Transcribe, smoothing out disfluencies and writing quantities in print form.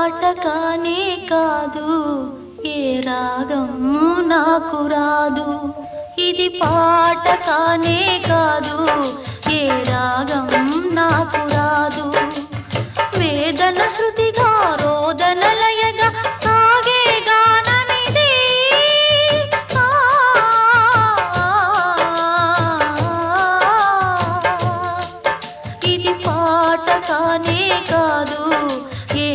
పాట కానే కాదు, ఏ రాగం నాకు రాదు. ఇది పాట కానే కాదు, ఏ రాగం నాకు రాదు. వేదన శృతిగా రోదన లయగా సాగే గానమిది. ఇది పాట కానే కాదు, ఏ